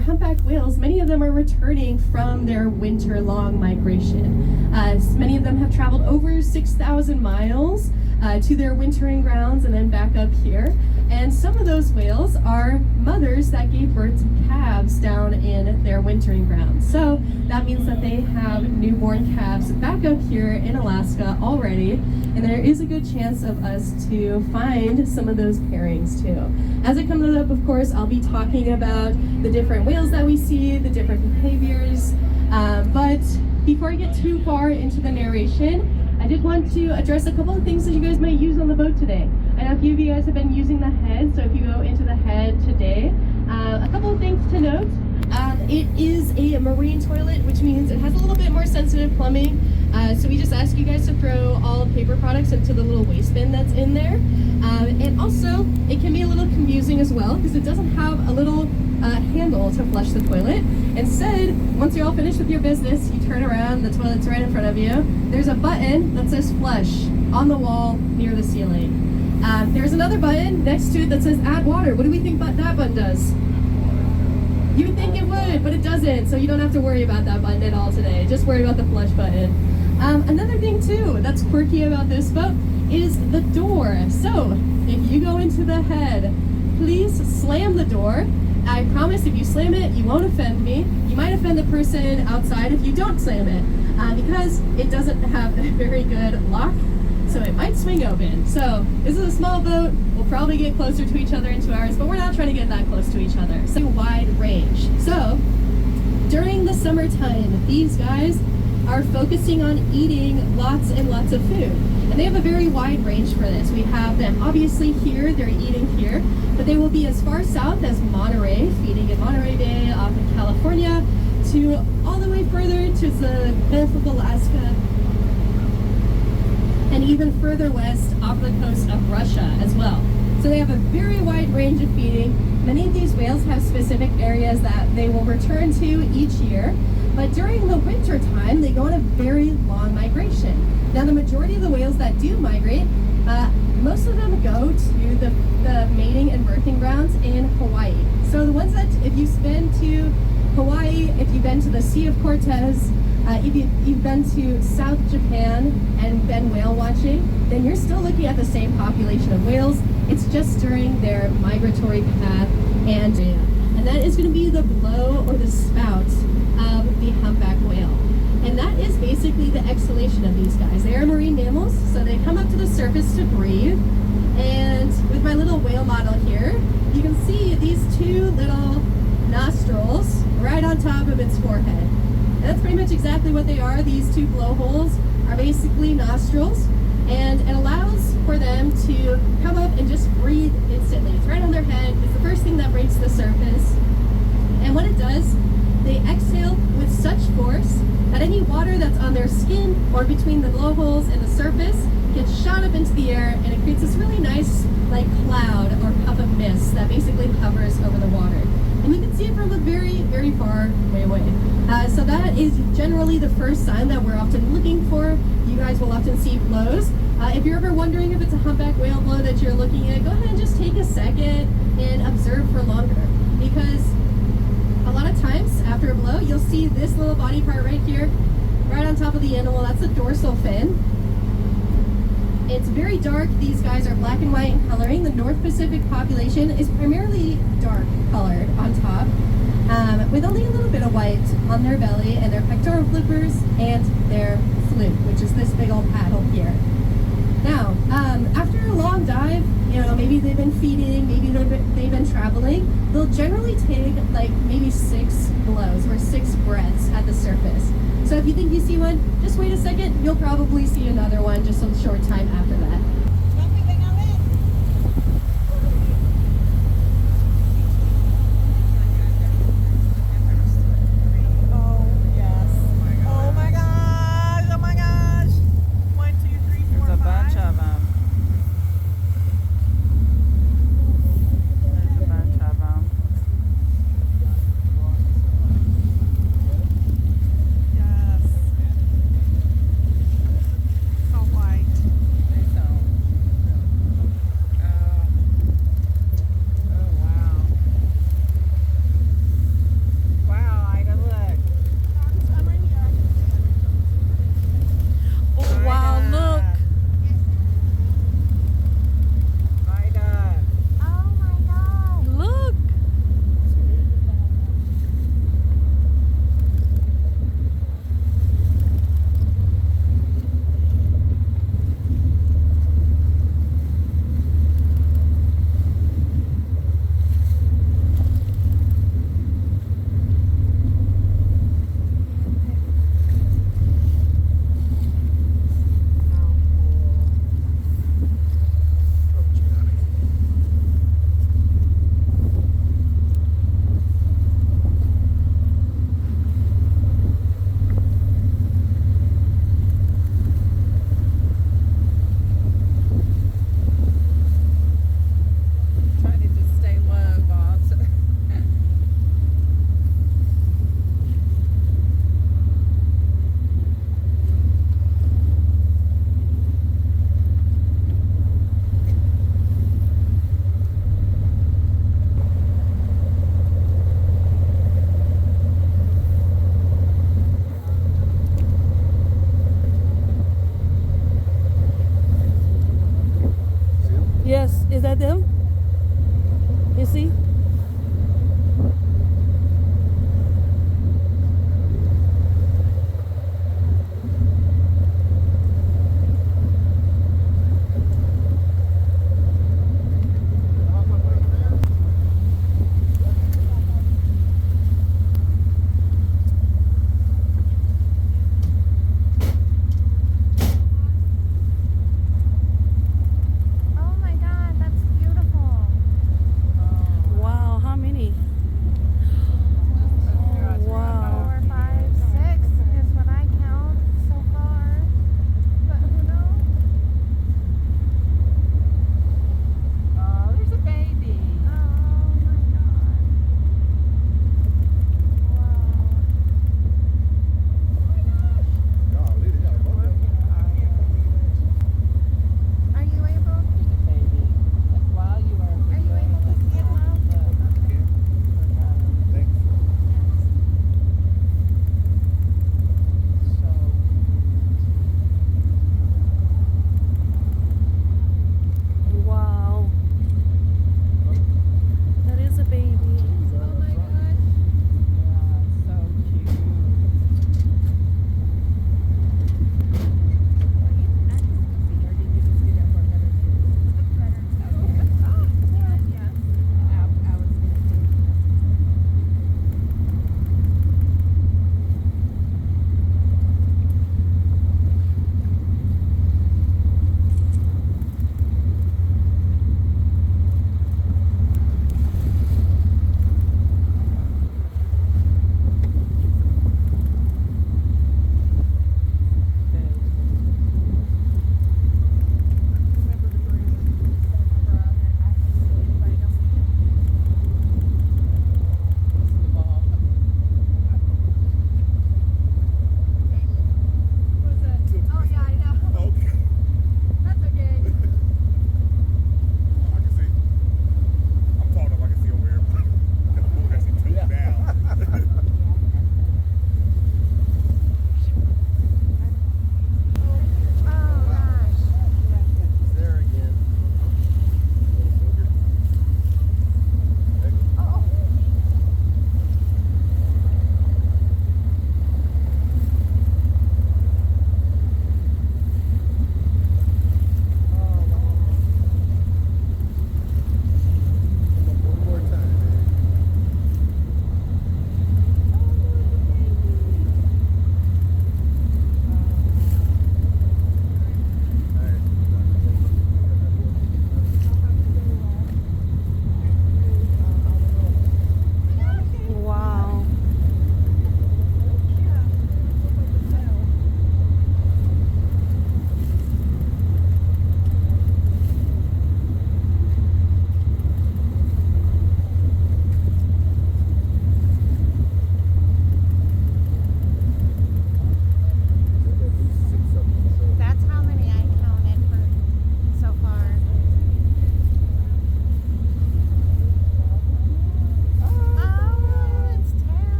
our humpback whales, many of them are returning from their winter-long migration. Many of them have traveled over 6,000 miles to their wintering grounds and then back up here. And some of those whales are mothers that gave birth to calves down in their wintering grounds. So that means that they have newborn calves back up here in Alaska already, and there is a good chance of us to find some of those pairings too. As it comes up, of course, I'll be talking about the different whales that we see, the different behaviors, but before I get too far into the narration, I did want to address a couple of things that you guys might use on the boat today. I know a few of you guys have been using the head, so if you go into the head today, a couple of things to note. It is a marine toilet, which means it has a little bit more sensitive plumbing. So we just ask you guys to throw all paper products into the little waste bin that's in there. And also, it can be a little confusing as well because it doesn't have a little handle to flush the toilet. Instead, once you're all finished with your business, you turn around, the toilet's right in front of you. There's a button that says flush on the wall near the ceiling. There's another button next to it that says add water. What do we think that button does? You would think it would, but it doesn't, so you don't have to worry about that button at all today. Just worry about the flush button. Another thing too that's quirky about this boat is the door. So if you go into the head, please slam the door. I promise if you slam it, you won't offend me. You might offend the person outside if you don't slam it, because it doesn't have a very good lock, so it might swing open. So this is a small boat. We'll probably get closer to each other in 2 hours, but we're not trying to get that close to each other. So wide range. So during the summertime, these guys are focusing on eating lots and lots of food. And they have a very wide range for this. We have them obviously here, they're eating here, but they will be as far south as Monterey, feeding in Monterey Bay off of California, to all the way further to the Gulf of Alaska, and even further west off the coast of Russia as well. So they have a very wide range of feeding. Many of these whales have specific areas that they will return to each year, but during the winter time, they go on a very long migration. Now, the majority of the whales that do migrate, most of them go to the mating and birthing grounds in Hawaii. So the ones that, if you've been to Hawaii, if you've been to the Sea of Cortez, if you've been to South Japan and been whale watching, then you're still looking at the same population of whales. It's just during their migratory path, and that is going to be the blow or the spout of the humpback whale. And that is basically the exhalation of these guys. They are marine mammals, so they come up to the surface to breathe. And with my little whale model here, you can see these two little nostrils right on top of its forehead. And that's pretty much exactly what they are. These two blowholes are basically nostrils, and it allows for them to come up and just breathe instantly. It's right on their head. It's the first thing that breaks the surface. And what it does, they exhale with such force that any water that's on their skin or between the blowholes and the surface gets shot up into the air, and it creates this really nice like cloud or puff of mist that basically hovers over the water. And you can see it from a very, very far way away. So that is generally the first sign that we're often looking for. You guys will often see blows. If you're ever wondering if it's a humpback whale blow that you're looking at, go ahead and just take a second and observe for longer. Because a lot of times after a blow, you'll see this little body part right here, right on top of the animal. That's the dorsal fin. It's very dark. These guys are black and white in coloring. The North Pacific population is primarily dark colored on top, with only a little bit of white on their belly and their pectoral flippers and their fluke, which is this big old paddle here. Now, after a long dive, maybe they've been feeding, maybe they've been traveling, they'll generally take like maybe 6 blows or 6 breaths at the surface. So if you think you see one, just wait a second, you'll probably see another one just a short time after that.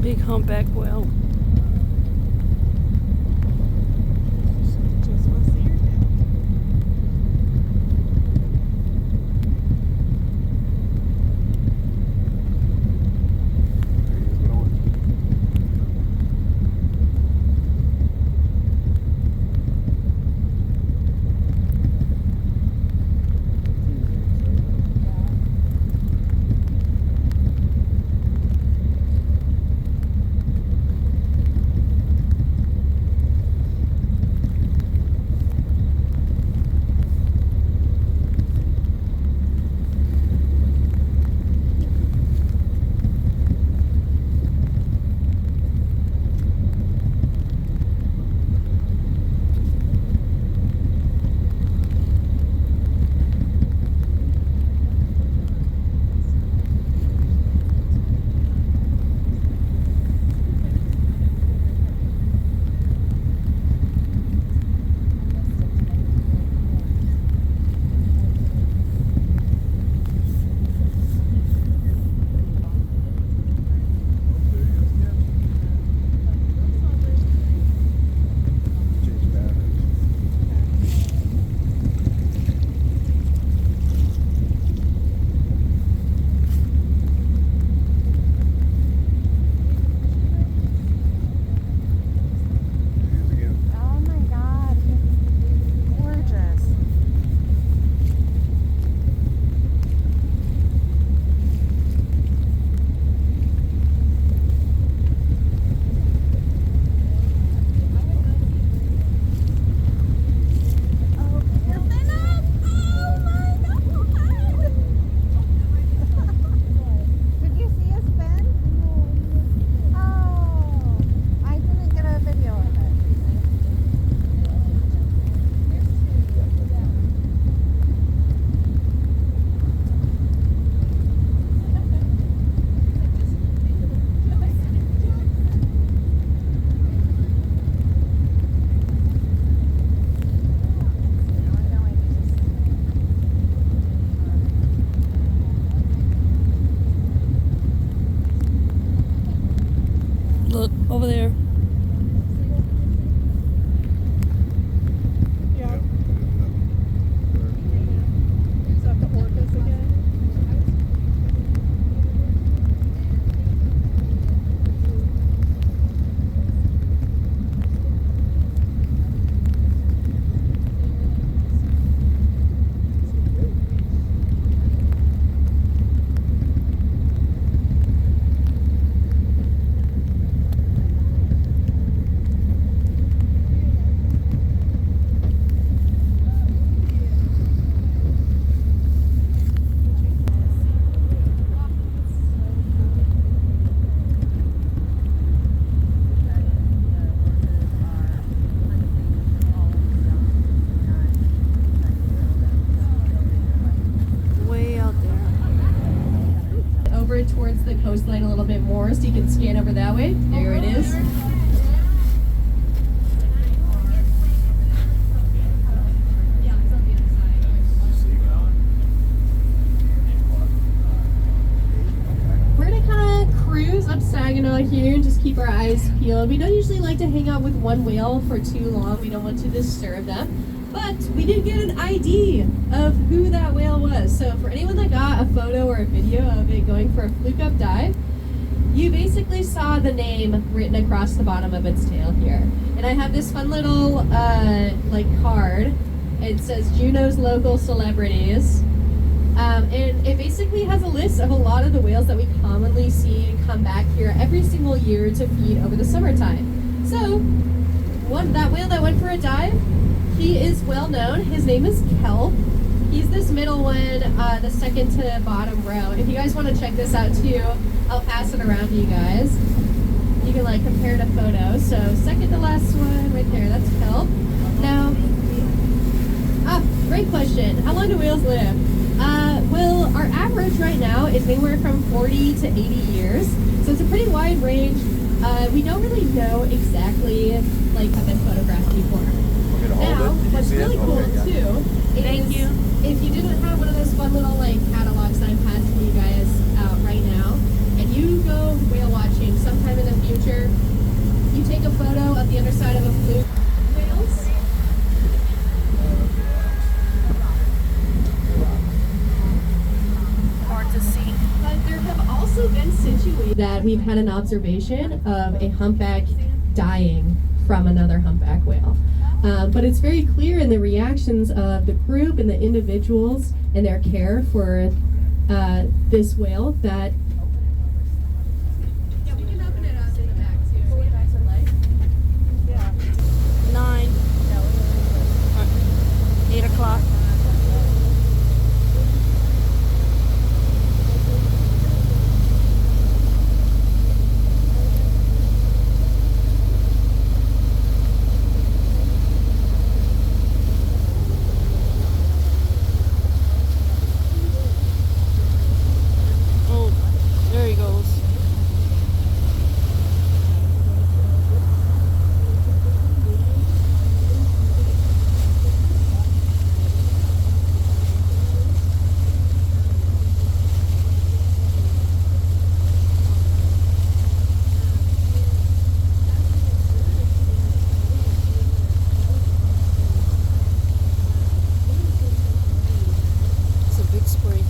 big humpback whale. Look, over there. Yeah. Is that the orcas again? Way out there. Over towards the coastline a little bit more so you can scan over that way. There it is. We're gonna kind of cruise up Saginaw here and just keep our eyes peeled. We don't usually like to hang out with one whale for too long. We don't want to disturb them. But we did get an ID of who that whale was. So for anyone that got a photo or a video of it going for a fluke up dive, you basically saw the name written across the bottom of its tail here. And I have this fun little like card. It says Juneau's local celebrities. And it basically has a list of a lot of the whales that we commonly see come back here every single year to feed over the summertime. So that whale that went for a dive, he is well known. His name is Kelp. He's this middle one, the second to bottom row. If you guys want to check this out too, I'll pass it around to you guys. You can like compare the photos. So second to last one right there, that's Kelp. Now, great question. How long do whales live? Well, our average right now is anywhere from 40 to 80 years. So it's a pretty wide range. We don't really know exactly like how been photographed before. Now, what's really cool too is if you didn't have one of those fun little like catalogs that I'm passing you guys out right now, and you go whale watching sometime in the also been situated that we've had an observation of a humpback dying from another humpback whale. But it's very clear in the reactions of the group and the individuals and their care for this whale that. Yeah, we can open it up in the back too. Will we buy some light? Yeah. 9. 8 o'clock. Oh, there he goes. It's a big spray.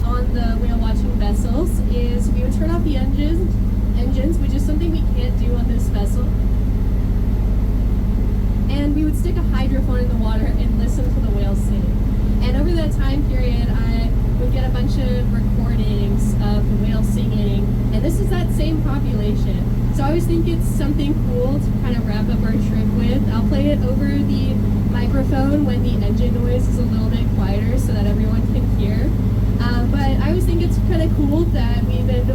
On the whale watching vessels is we would turn off the engines, which is something we can't do on this vessel. And we would stick a hydrophone in the water and listen to the whales sing. And over that time period, I would get a bunch of recordings of the whales singing. And this is that same population. So I always think it's something cool to kind of wrap up our trip with. I'll play it over the microphone when the engine noise is a little bit quieter so that everyone can hear. But I always think it's kind of cool that we've been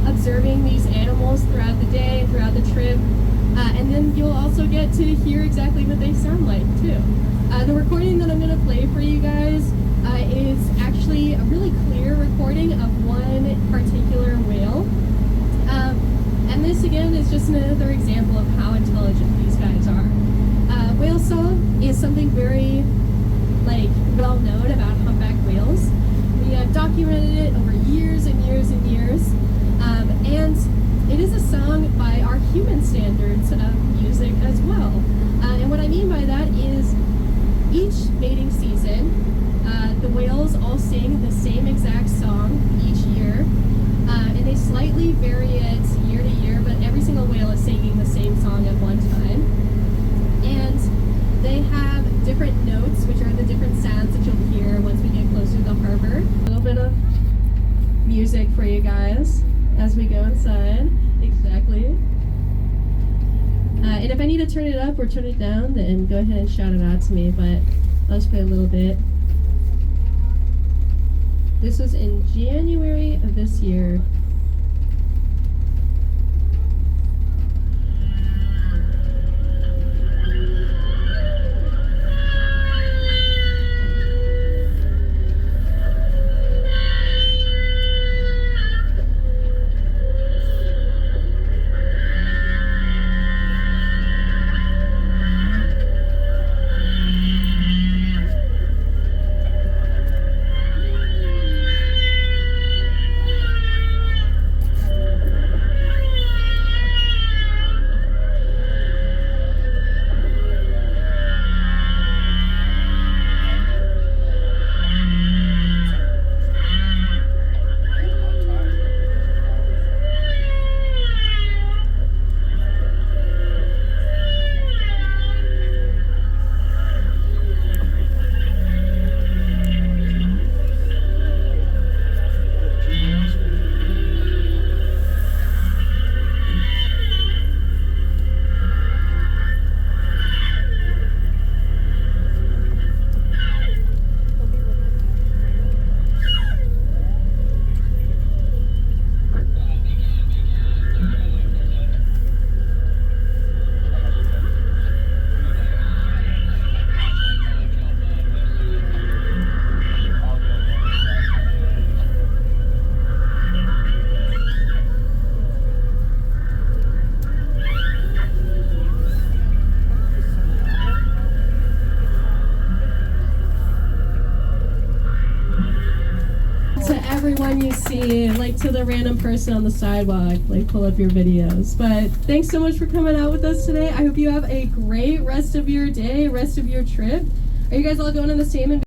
observing these animals throughout the day, throughout the trip. And then you'll also get to hear exactly what they sound like too. The recording that I'm going to play for you guys is actually a really clear recording of one particular whale. And this again is just another example of how intelligent these guys are. Whale song is something very well known about humpback whales. We have documented it over years and years and years. And it is a song by our human standards of music as well. And what I mean by that is each mating season, the whales all sing the same exact song each year. And they slightly vary it year to year, but every single whale is singing the same song at one time. And they have different notes, which are the different sounds that you'll hear once we get closer to the harbor. A little bit of music for you guys as we go inside. Exactly. And if I need to turn it up or turn it down, then go ahead and shout it out to me, but I'll just play a little bit. This was in January of this year. everyone you see, like to the random person on the sidewalk, like pull up your videos. But thanks so much for coming out with us today. I hope you have a great rest of your day, rest of your trip. Are you guys all going on the Salmon